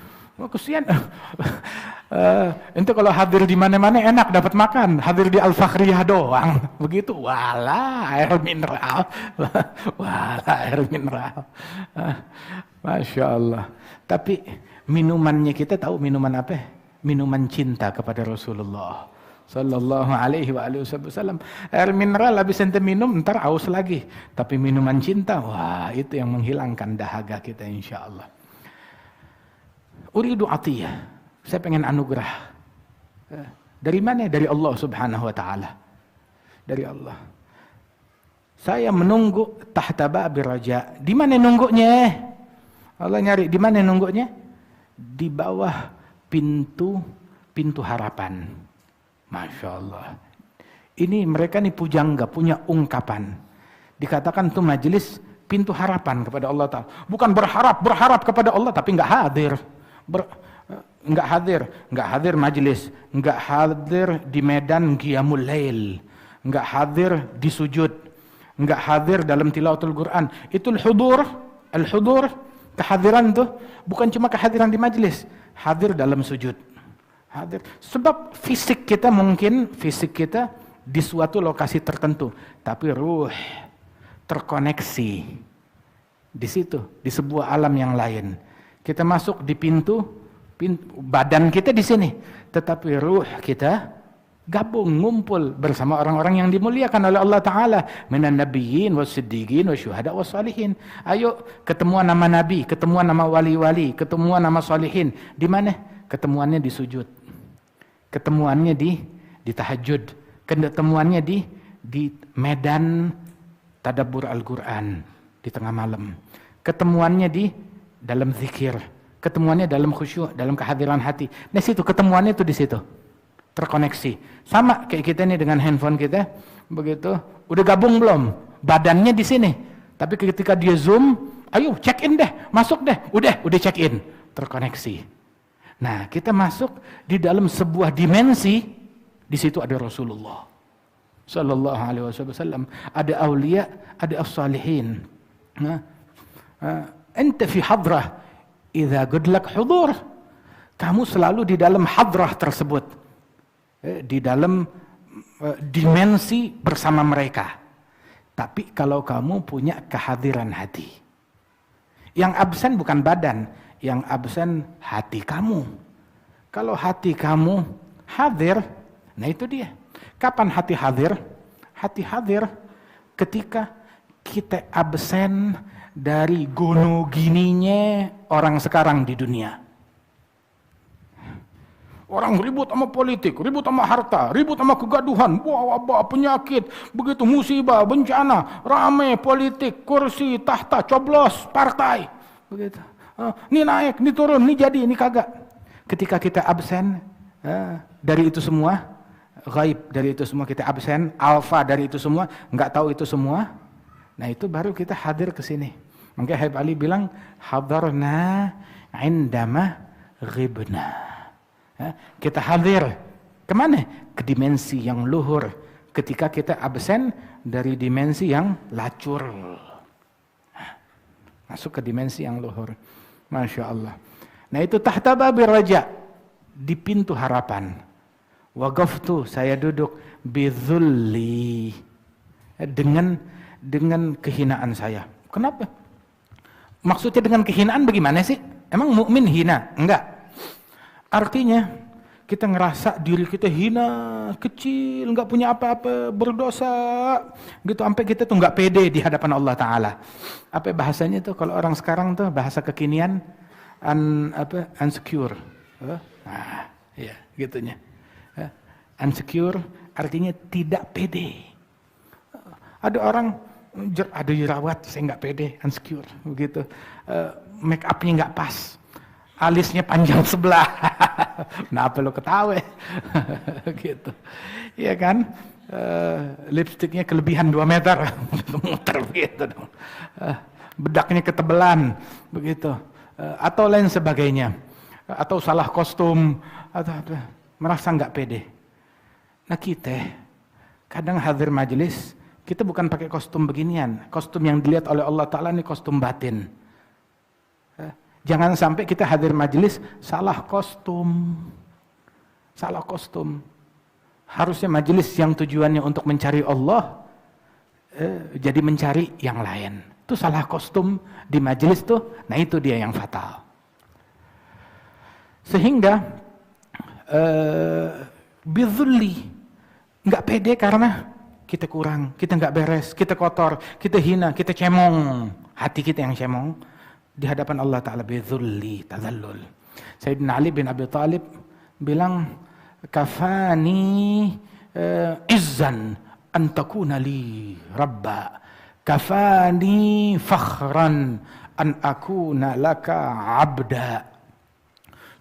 [SPEAKER 1] kesian. Itu kalau hadir di mana-mana enak dapat makan, hadir di Al-Fakhriyah doang. Begitu, wala air mineral. Wala air mineral. Masya Allah. Tapi minumannya kita tahu minuman apa? Minuman cinta kepada Rasulullah sallallahu alaihi wasallam. Air mineral habis ente minum ntar haus lagi. Tapi minuman cinta, wah itu yang menghilangkan dahaga kita insyaallah. Uridu atiyah. Saya pengen anugerah. Dari mana? Dari Allah Subhanahu wa taala. Dari Allah. Saya menunggu tahta babi raja. Di mana nunggunya? Allah nyari di mana nunggunya? Di bawah pintu harapan. Masya Allah. Ini mereka nih pujangga, punya ungkapan. Dikatakan tuh majelis pintu harapan kepada Allah Ta'ala. Bukan berharap kepada Allah tapi nggak hadir. Nggak hadir majelis, nggak hadir di medan qiyamul lail, nggak hadir di sujud, nggak hadir dalam tilawatul Quran. Itu al-hudur, kehadiran tuh bukan cuma kehadiran di majelis, hadir dalam sujud. Hadir. Sebab fisik kita di suatu lokasi tertentu, tapi ruh terkoneksi di situ, di sebuah alam yang lain. Kita masuk di pintu badan kita di sini, tetapi ruh kita gabung, ngumpul bersama orang-orang yang dimuliakan oleh Allah Ta'ala, minan nabiyyin was-siddiqin wasyuhada was-salihin. Ayo ketemuan nama nabi, ketemuan nama wali-wali, ketemuan nama salihin. Di mana? Ketemuannya di sujud, ketemuannya di tahajud, ketemuannya di medan tadabbur Al-Quran di tengah malam, ketemuannya di dalam zikir, ketemuannya dalam khusyuk, dalam kehadiran hati. Nah situ ketemuannya itu di situ, terkoneksi. Sama kayak kita nih dengan handphone kita, begitu. Udah gabung belum? Badannya di sini, tapi ketika dia zoom, ayo check in deh, masuk deh, udah check in, terkoneksi. Nah kita masuk di dalam sebuah dimensi, di situ ada Rasulullah Sallallahu Alaihi Wasallam, ada aulia, ada as-salihin. Ente fi hadrah. Idza gudlak hudur, kamu selalu di dalam hadrah tersebut, di dalam dimensi bersama mereka. Tapi kalau kamu punya kehadiran hati, yang absen bukan badan, yang absen hati kamu. Kalau hati kamu hadir, nah itu dia. Kapan hati hadir? Hati hadir ketika kita absen dari gono gininya orang sekarang di dunia. Orang ribut sama politik, ribut sama harta, ribut sama kegaduhan, wabah, penyakit, begitu musibah, bencana, rame politik, kursi, tahta, coblos, partai, begitu. Ini naik, ini turun, ini jadi, ini kagak. Ketika kita absen dari itu semua, gaib dari itu semua, kita absen, alfa dari itu semua, nggak tahu itu semua. Nah itu baru kita hadir ke sini. Makanya Habib Ali bilang hadarna indama ghibna. Kita hadir kemana? Ke dimensi yang luhur. Ketika kita absen dari dimensi yang lacur, masuk ke dimensi yang luhur. Masya Allah. Nah itu tahta babir raja, di pintu harapan. Waqaftu, saya duduk bidzulli, dengan kehinaan saya. Kenapa? Maksudnya dengan kehinaan bagaimana sih? Emang mukmin hina? Enggak. Artinya kita ngerasa diri kita hina, kecil, enggak punya apa-apa, berdosa, gitu sampai kita tuh enggak pede di hadapan Allah Taala. Apa bahasanya tuh kalau orang sekarang tuh bahasa kekinian unsecure. Nah, ya, gitunya. Unsecure artinya tidak pede. Ada orang ada jerawat, saya nggak pede, insecure, begitu. Make upnya nggak pas, alisnya panjang sebelah. Kenapa lo ketawa? Gitu, ya kan? Lipstiknya kelebihan 2 meter, muter begitu dong. Bedaknya ketebelan, begitu. Atau lain sebagainya. Atau salah kostum, atau merasa nggak pede. Nah kita kadang hadir majelis, kita bukan pakai kostum beginian. Kostum yang dilihat oleh Allah Ta'ala ini kostum batin. Jangan sampai kita hadir majelis salah kostum. Salah kostum. Harusnya majelis yang tujuannya untuk mencari Allah, jadi mencari yang lain. Itu salah kostum di majelis tuh. Nah itu dia yang fatal. Sehingga bidzulli, nggak pede karena kita kurang, kita nggak beres, kita kotor, kita hina, kita cemong. Hati kita yang cemong di hadapan Allah Ta'ala, bidzulli, tadzallul. Sayyidina Ali bin Abi Thalib bilang, kafani izzan an takuna li rabba, kafani fakhran an akuna laka abda.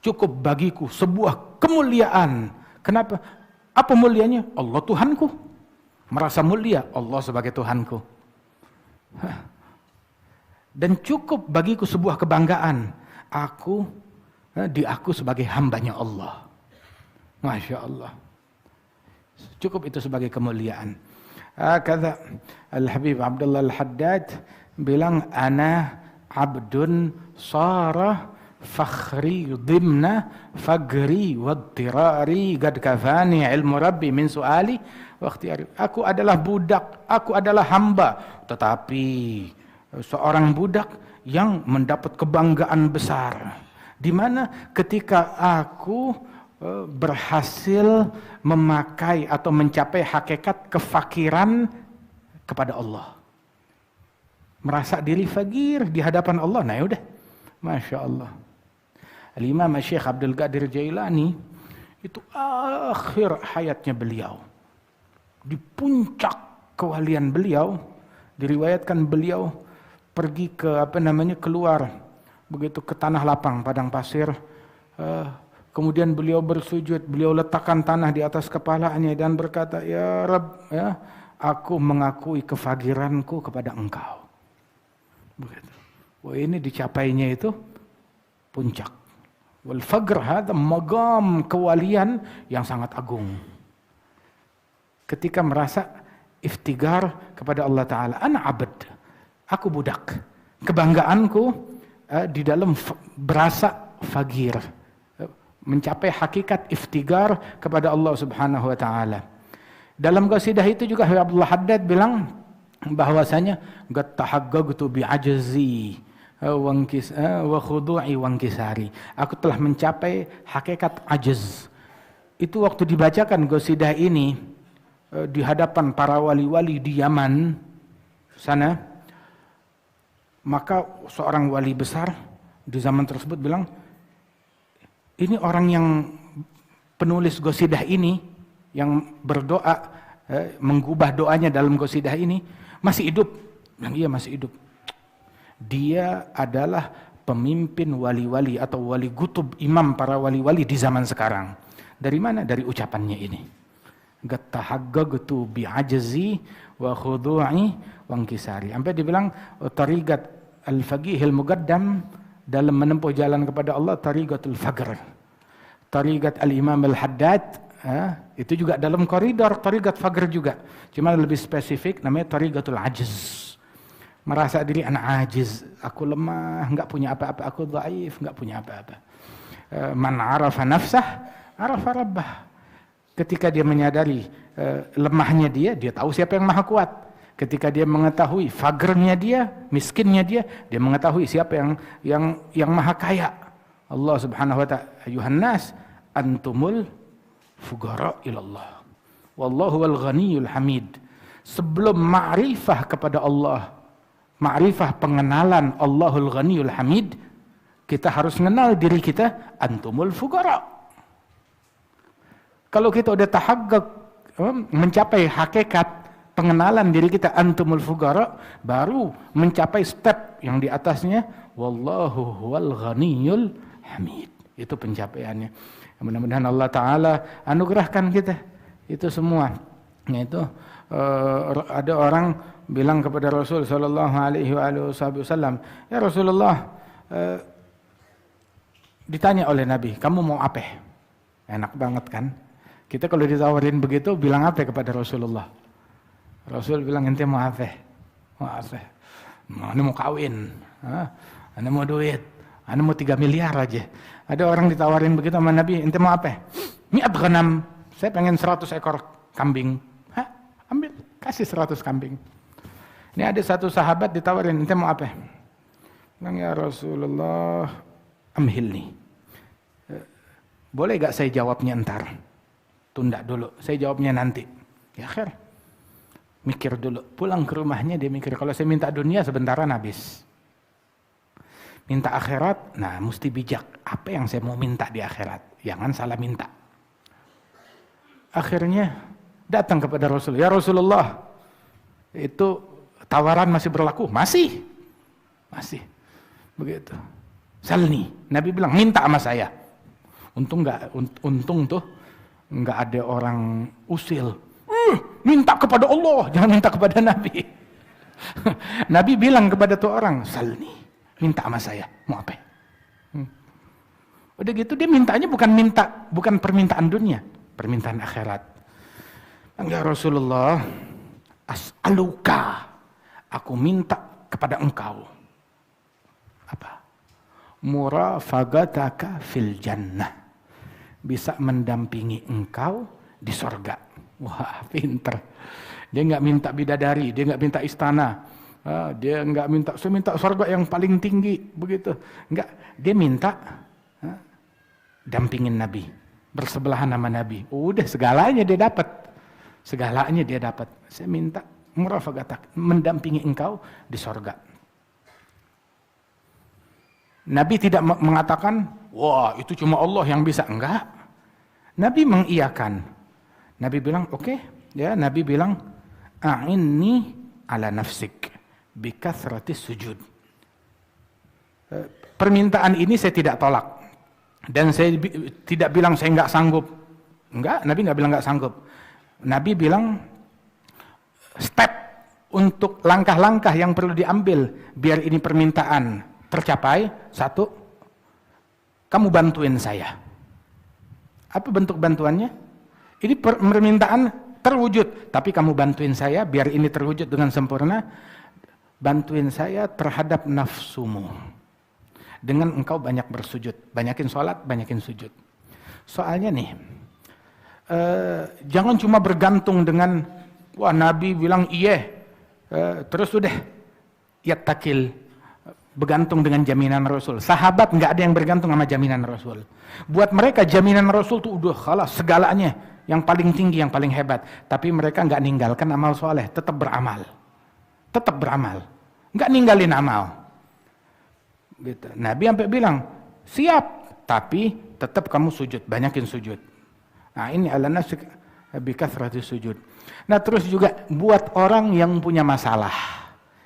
[SPEAKER 1] Cukup bagiku sebuah kemuliaan. Kenapa? Apa mulianya? Allah Tuhanku. Merasa mulia, Allah sebagai Tuhanku. Dan cukup bagiku sebuah kebanggaan. Aku sebagai hambanya Allah. Masya Allah. Cukup itu sebagai kemuliaan. Kata Al-Habib Abdullah Al-Haddad bilang, ana abdun sara fakhri dimna fagri wadtirari gad kafani ilmu rabbi min su'ali wa ikhtiyari. Aku adalah budak, aku adalah hamba, tetapi seorang budak yang mendapat kebanggaan besar, di mana ketika aku berhasil memakai atau mencapai hakikat kefakiran kepada Allah, merasa diri fakir di hadapan Allah. Nah yaudah, Masya Allah. Al-Imam Syekh Abdul Qadir Jailani itu akhir hayatnya beliau, di puncak kewalian beliau, diriwayatkan beliau pergi ke keluar begitu ke tanah lapang, padang pasir. Kemudian beliau bersujud, beliau letakkan tanah di atas kepalanya dan berkata, ya Rabb, ya, aku mengakui kefakiranku kepada Engkau. Begitu. Wah, ini dicapainya itu puncak. Wal fagr hadza maqam kewalian yang sangat agung. Ketika merasa iftigar kepada Allah Ta'ala, ana abd, aku budak. Kebanggaanku di dalam berasa fakir, mencapai hakikat iftigar kepada Allah Subhanahu wa Ta'ala. Dalam qasidah itu juga Abdullah Haddad bilang bahwasanya qad tahaqqaqtu bi'ajzi wa khudu'i wa inkisari. Aku telah mencapai hakikat ajaz. Itu waktu dibacakan qasidah ini di hadapan para wali-wali di Yaman sana, maka seorang wali besar di zaman tersebut bilang, ini orang yang penulis qasidah ini, yang berdoa, menggubah doanya dalam qasidah ini, masih hidup. Yang iya masih hidup. Dia adalah pemimpin wali-wali atau wali kutub, imam para wali-wali di zaman sekarang. Dari mana? Dari ucapannya ini. Gattahaggagtu bi'ajzi wa khudu'i wa inkisari. Sampai dibilang tariqat al-faqihil muqaddam dalam menempuh jalan kepada Allah, tariqatul faqr. Tariqat al-Imam Al-Haddad, itu juga dalam koridor tariqat faqr juga. Cuma lebih spesifik, namanya tariqatul ajz. Merasa diri anak ajiz, aku lemah, enggak punya apa-apa, aku dhaif, enggak punya apa-apa. Man arafa nafsah, arafa rabbah. Ketika dia menyadari lemahnya dia tahu siapa yang maha kuat. Ketika dia mengetahui fagernya dia, miskinnya dia mengetahui siapa yang maha kaya. Allah Subhanahu wa ta'ala, ayuhan nas antumul fuqara ilallah. Wallahu wal ghaniyul hamid. Sebelum ma'rifah kepada Allah, ma'rifah pengenalan Allahul Ghaniyul Hamid, kita harus mengenal diri kita, antumul fuqara. Kalau kita udah tahaqqaq, mencapai hakikat pengenalan diri kita antumul fuqara, baru mencapai step yang di atasnya, wallahu huwal ghaniyul hamid. Itu pencapaiannya. Mudah-mudahan Allah Ta'ala anugerahkan kita itu semua. Yaitu ada orang bilang kepada Rasul sallallahu alaihi wasallam, ya Rasulullah, ditanya oleh Nabi, kamu mau apa? Enak banget kan? Kita kalau ditawarin begitu bilang apa kepada Rasulullah? Rasul bilang, ente mau apa? Mau apa? Ane mau kawin, ane mau duit, ane mau 3 miliar aja. Ada orang ditawarin begitu sama Nabi, ente mau apa? Mi'at ghanam, saya pengen 100 ekor kambing. Ambil, kasih 100 kambing. Ini ada satu sahabat ditawarin, ente mau apa? Bilang, ya Rasulullah, amhilni. Boleh gak saya jawabnya ntar? Tunda dulu, saya jawabnya nanti. Ya akhir, mikir dulu. Pulang ke rumahnya dia mikir, kalau saya minta dunia sebentaran habis. Minta akhirat, nah mesti bijak. Apa yang saya mau minta di akhirat? Jangan salah minta. Akhirnya datang kepada Rasul, ya Rasulullah, itu tawaran masih berlaku? Masih begitu. Salni, Nabi bilang minta sama saya. Untung tuh nggak ada orang usil. Minta kepada Allah, jangan minta kepada Nabi. Nabi bilang kepada tuh orang, salni, minta sama saya, mau apa? Udah gitu dia mintanya bukan permintaan dunia, permintaan akhirat. Ya Rasulullah, as'aluka, aku minta kepada engkau. Apa? Murafagataka fil jannah. Bisa mendampingi engkau di sorga. Wah, pinter. Dia nggak minta bidadari, dia nggak minta istana, dia nggak minta, saya minta sorga yang paling tinggi, begitu. Nggak, dia minta dampingin Nabi, bersebelahan sama Nabi. Udah segalanya dia dapat, segalanya dia dapat. Saya minta murafagatak, mendampingi engkau di sorga. Nabi tidak mengatakan, wah itu cuma Allah yang bisa. Enggak. Nabi mengiyakan. Nabi bilang, oke. Ya, Nabi bilang, a'inni ala nafsik bikathratis sujud. Permintaan ini saya tidak tolak. Dan saya tidak bilang saya enggak sanggup. Enggak, Nabi enggak bilang enggak sanggup. Nabi bilang, step untuk langkah-langkah yang perlu diambil biar ini permintaan tercapai. Satu, kamu bantuin saya. Apa bentuk bantuannya? Ini permintaan terwujud, tapi kamu bantuin saya biar ini terwujud dengan sempurna. Bantuin saya terhadap nafsumu. Dengan engkau banyak bersujud, banyakin sholat, banyakin sujud. Soalnya nih, jangan cuma bergantung dengan, wah Nabi bilang iya, terus udah, yattaqil, bergantung dengan jaminan Rasul. Sahabat nggak ada yang bergantung sama jaminan Rasul. Buat mereka jaminan Rasul tuh udah khalas segalanya, yang paling tinggi, yang paling hebat. Tapi mereka nggak ninggalkan amal soleh, tetap beramal, nggak ninggalin amal. Gitu. Nabi sampai bilang, siap, tapi tetap kamu sujud, banyakin sujud. Nah ini ala nafsik bikathrati sujud. Nah terus juga buat orang yang punya masalah.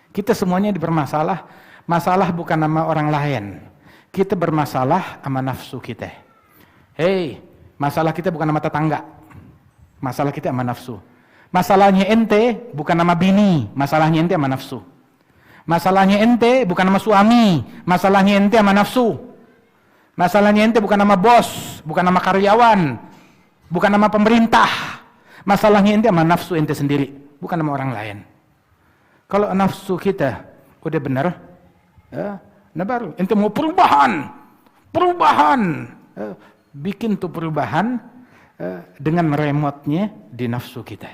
[SPEAKER 1] Kita semuanya bermasalah. Masalah bukan nama orang lain. Kita bermasalah sama nafsu kita. Hei, masalah kita bukan nama tetangga. Masalah kita sama nafsu. Masalahnya ente bukan nama bini, masalahnya ente sama nafsu. Masalahnya ente bukan nama suami, masalahnya ente sama nafsu. Masalahnya ente bukan nama bos, bukan nama karyawan, bukan nama pemerintah. Masalahnya ente sama nafsu ente sendiri, bukan nama orang lain. Kalau nafsu kita udah benar, nah baru ente mau perubahan, bikin tuh perubahan dengan remote-nya di nafsu kita.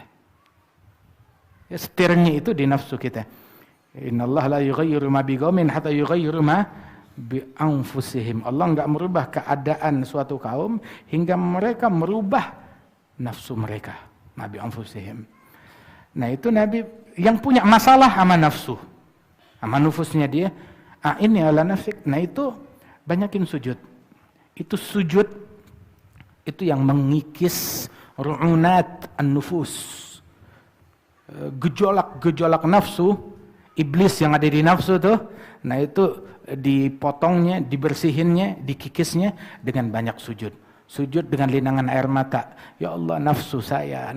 [SPEAKER 1] Ya, setirnya itu di nafsu kita. Innallaha la yughayyiru ma biqaumin hatta yughayyiru ma bi anfusihim. Allah enggak merubah keadaan suatu kaum hingga mereka merubah nafsu mereka. Ma bi anfusihim. Nah, itu Nabi yang punya masalah sama nafsu. Sama nufusnya dia, ini ala nafsik. Nah, itu banyakin sujud. Itu sujud itu yang mengikis ru'unat an-nufus. Gejolak nafsu. Iblis yang ada di nafsu tuh, nah itu dipotongnya, dibersihinnya, dikikisnya dengan banyak sujud. Sujud dengan linangan air mata. Ya Allah, nafsu saya.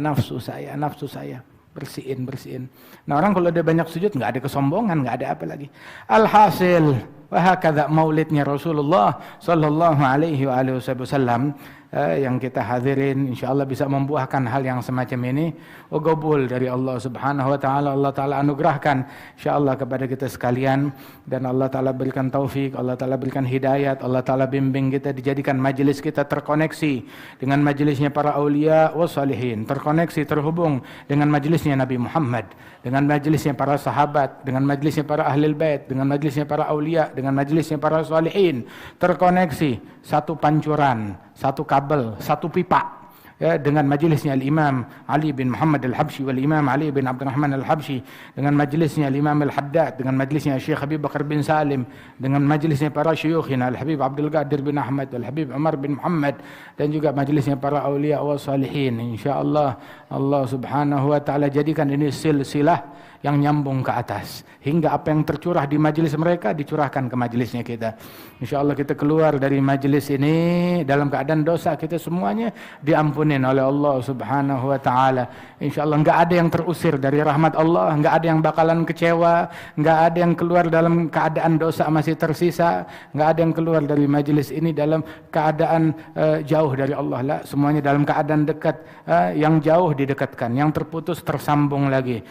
[SPEAKER 1] Bersihin. Nah orang kalau ada banyak sujud, nggak ada kesombongan, nggak ada apa lagi. Alhasil, wahakadha maulidnya Rasulullah Sallallahu Alaihi Wasallam yang kita hadirin, insyaallah bisa membuahkan hal yang semacam ini. Qabul dari Allah Subhanahu Wa Taala. Allah Taala anugerahkan insyaallah kepada kita sekalian, dan Allah Taala berikan taufik, Allah Taala berikan hidayat, Allah Taala bimbing kita, dijadikan majelis kita terkoneksi dengan majelisnya para aulia wassalihin, terkoneksi, terhubung dengan majelisnya Nabi Muhammad, dengan majelisnya para sahabat, dengan majelisnya para ahli bait, dengan majelisnya para aulia, dengan majelisnya para salihin, terkoneksi, satu pancuran, satu kabel, satu pipa, ya, dengan majelisnya Al-Imam Ali bin Muhammad Al-Habsyi wal Imam Ali bin Abdurrahman Al-Habsyi, dengan majelisnya Al-Imam Al-Haddad, dengan majelisnya Syekh Habib Bakar bin Salim, dengan majelisnya para syuyukhina Al-Habib Abdul Qadir bin Ahmad, Al-Habib Umar bin Muhammad, dan juga majelisnya para aulia wa salihin. Insyaallah Allah Subhanahu wa taala jadikan ini silsilah yang nyambung ke atas. Hingga apa yang tercurah di majelis mereka dicurahkan ke majelisnya kita. InsyaAllah kita keluar dari majelis ini dalam keadaan dosa kita semuanya diampunin oleh Allah Subhanahu wa ta'ala. InsyaAllah enggak ada yang terusir dari rahmat Allah, enggak ada yang bakalan kecewa, enggak ada yang keluar dalam keadaan dosa masih tersisa, enggak ada yang keluar dari majelis ini dalam keadaan jauh dari Allah. Lah, semuanya dalam keadaan dekat, yang jauh didekatkan, yang terputus tersambung lagi.